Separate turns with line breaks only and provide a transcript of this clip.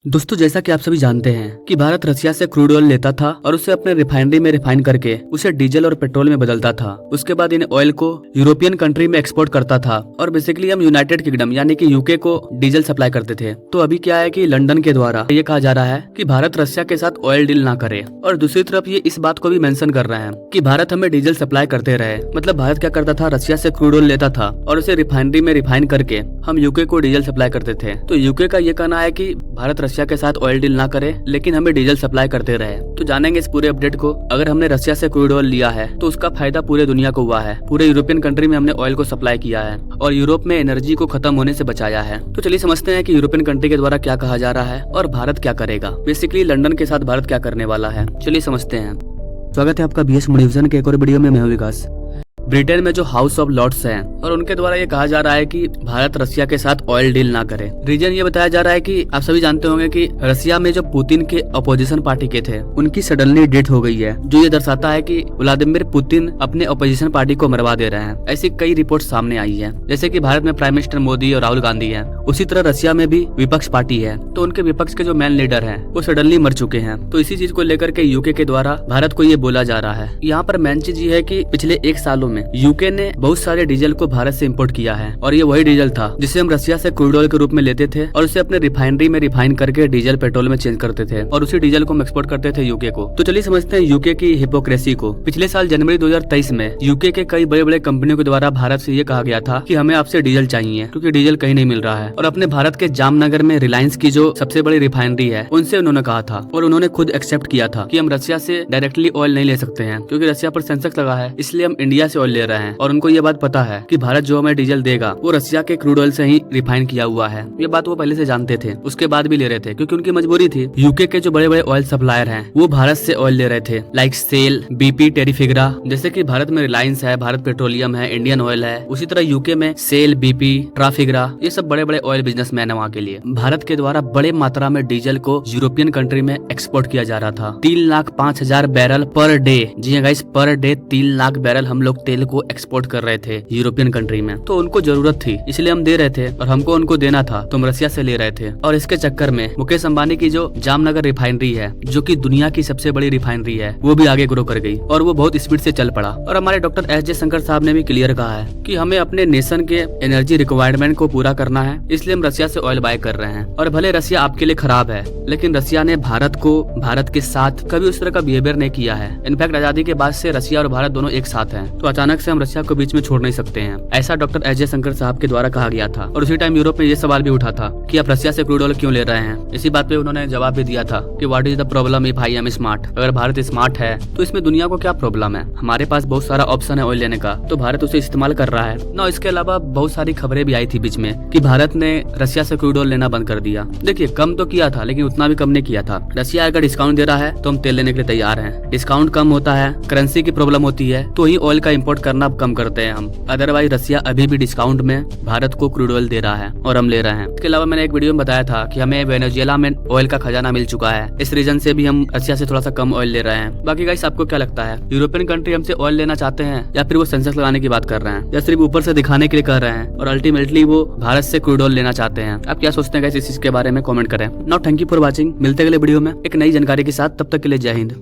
दोस्तों, जैसा कि आप सभी जानते हैं कि भारत रसिया से क्रूड ऑयल लेता था और उसे अपने रिफाइनरी में रिफाइन करके उसे डीजल और पेट्रोल में बदलता था। उसके बाद इन ऑयल को यूरोपियन कंट्री में एक्सपोर्ट करता था और बेसिकली हम यूनाइटेड किंगडम यानी कि यूके को डीजल सप्लाई करते थे। तो अभी क्या है कि लंदन के द्वारा ये कहा जा रहा है कि भारत रसिया के साथ ऑयल डील ना करे, और दूसरी तरफ ये इस बात को भी मेंशन कर रहे हैं कि भारत हमें डीजल सप्लाई करते रहे। मतलब भारत क्या करता था, रसिया से क्रूड ऑयल लेता था और उसे रिफाइनरी में रिफाइन करके हम यूके को डीजल सप्लाई करते थे। तो यूके का ये कहना है कि भारत रसिया के साथ ऑयल डील ना करे लेकिन हमें डीजल सप्लाई करते रहे। तो जानेंगे इस पूरे अपडेट को। अगर हमने रसिया से क्रूड ऑयल लिया है तो उसका फायदा पूरे दुनिया को हुआ है। पूरे यूरोपियन कंट्री में हमने ऑयल को सप्लाई किया है और यूरोप में एनर्जी को खत्म होने से बचाया है। तो चलिए समझते हैं कि यूरोपियन कंट्री के द्वारा क्या कहा जा रहा है और भारत क्या करेगा। बेसिकली लंदन के साथ भारत क्या करने वाला है, चलिए समझते हैं। स्वागत है आपका बीएस मोटिवेशन के एक और वीडियो में। मैं हूं विकास। ब्रिटेन में जो हाउस ऑफ लॉर्ड्स हैं और उनके द्वारा ये कहा जा रहा है कि भारत रसिया के साथ ऑयल डील ना करे। रीजन ये बताया जा रहा है कि आप सभी जानते होंगे कि रसिया में जो पुतिन के अपोजिशन पार्टी के थे उनकी सडनली डेथ हो गई है, जो ये दर्शाता है कि व्लादिमीर पुतिन अपने अपोजिशन पार्टी को मरवा दे रहे हैं। ऐसी कई रिपोर्ट सामने आई है। जैसे कि भारत में प्राइम मिनिस्टर मोदी और राहुल गांधी है, उसी तरह रसिया में भी विपक्ष पार्टी है। तो उनके विपक्ष के जो मेन लीडर है वो सडनली मर चुके हैं। तो इसी चीज को लेकर के यूके के द्वारा भारत को ये बोला जा रहा है। यहाँ पर मेन चीज ये है कि पिछले 1 सालों में यूके ने बहुत सारे डीजल को भारत से इंपोर्ट किया है और ये वही डीजल था जिसे हम रसिया से क्रूड ऑयल के रूप में लेते थे और उसे अपने रिफाइनरी में रिफाइन करके डीजल पेट्रोल में चेंज करते थे और उसी डीजल को हम एक्सपोर्ट करते थे यूके को। तो चलिए समझते हैं यूके की हिपोक्रेसी को। पिछले साल जनवरी 2023 में यूके के कई बड़े बड़े कंपनियों के द्वारा भारत से ये कहा गया था कि हमें आपसे डीजल चाहिए क्योंकि डीजल कहीं नहीं मिल रहा है। और अपने भारत के जामनगर में रिलायंस की जो सबसे बड़ी रिफाइनरी है उनसे उन्होंने कहा था और उन्होंने खुद एक्सेप्ट किया था कि हम रसिया से डायरेक्टली ऑयल नहीं ले सकते हैं क्योंकि रसिया पर सेंसेक्स लगा है, इसलिए हम इंडिया से ऑयल ले रहे हैं। और उनको ये बात पता है कि भारत जो हमें डीजल देगा वो रसिया के क्रूड ऑयल से ही रिफाइन किया हुआ है। ये बात वो पहले से जानते थे, उसके बाद भी ले रहे थे क्योंकि उनकी मजबूरी थी। यूके के जो बड़े बड़े ऑयल सप्लायर हैं वो भारत से ऑयल ले रहे थे, लाइक सेल, बीपी, टेरिफिगरा। जैसे कि भारत में रिलायंस है, भारत पेट्रोलियम है, इंडियन ऑयल है, उसी तरह यूके में सेल, बीपी, ट्राफिगरा, ये सब बड़े बड़े ऑयल बिजनेसमैन है। वहाँ के लिए भारत के द्वारा बड़े मात्रा में डीजल को यूरोपियन कंट्री में एक्सपोर्ट किया जा रहा था। 3,05,000 बैरल पर डे, जी हाँ guys, per day 3 lakh barrel हम लोग तेल को एक्सपोर्ट कर रहे थे यूरोपियन कंट्री में। तो उनको जरूरत थी इसलिए हम दे रहे थे और हमको उनको देना था तो हम रसिया से ले रहे थे। और इसके चक्कर में मुकेश अंबानी की जो जामनगर रिफाइनरी है, जो कि दुनिया की सबसे बड़ी रिफाइनरी है, वो भी आगे ग्रो कर गई और वो बहुत स्पीड से चल पड़ा। और हमारे डॉक्टर एस जयशंकर साहब ने भी क्लियर कहा है कि हमें अपने नेशन के एनर्जी रिक्वायरमेंट को पूरा करना है, इसलिए हम रसिया से ऑयल बाय कर रहे हैं। और भले रसिया आपके लिए खराब है लेकिन रसिया ने भारत के साथ कभी उस तरह का बिहेवियर नहीं किया है। इनफैक्ट आजादी के बाद से रसिया और भारत दोनों एक साथ हैं, तो अचानक से हम रसिया को बीच में छोड़ नहीं सकते हैं, ऐसा डॉक्टर एस जयशंकर साहब के द्वारा कहा गया था। और उसी टाइम यूरोप में ये सवाल भी उठा था कि आप रसिया से क्रूड ऑयल क्यों ले रहे हैं। इसी बात पे उन्होंने जवाब भी दिया था कि what is the problem if I am smart. अगर भारत स्मार्ट है तो इसमें दुनिया को क्या प्रॉब्लम है, हमारे पास बहुत सारा ऑप्शन है ऑयल लेने का, तो भारत उसे इस्तेमाल कर रहा है ना। इसके अलावा बहुत सारी खबरें भी आई थी बीच में कि भारत ने रसिया से क्रूड ऑयल लेना बंद कर दिया। देखिए, कम तो किया था लेकिन उतना भी कम नहीं किया था। रसिया अगर डिस्काउंट दे रहा है तो हम तेल लेने के लिए तैयार हैं। डिस्काउंट कम होता है, करेंसी की प्रॉब्लम होती है, तो ही ऑयल का इम्पोर्ट करना कम करते हैं हम। अदरवाइज रसिया अभी भी डिस्काउंट में भारत को क्रूड ऑयल दे रहा है और हम ले रहे हैं। इसके अलावा मैंने एक वीडियो में बताया था कि हमें वेनेजुएला में ऑयल का खजाना मिल चुका है, इस रीजन से भी हम रसिया से थोड़ा सा कम ऑयल ले रहे हैं। बाकी गाइस, आपको क्या लगता है, यूरोपियन कंट्री हमसे ऑयल लेना चाहते हैं या फिर वो सेंसेक्स लगाने की बात कर रहे हैं या सिर्फ ऊपर से दिखाने के लिए कर रहे हैं और अल्टीमेटली वो भारत से क्रूड ऑयल लेना चाहते हैं? आप क्या सोचते हैं गाइस इस चीज के बारे में कमेंट करें। Now thank you for watching. मिलते अगले वीडियो में एक नई जानकारी के साथ, तब तक के लिए जय हिंद।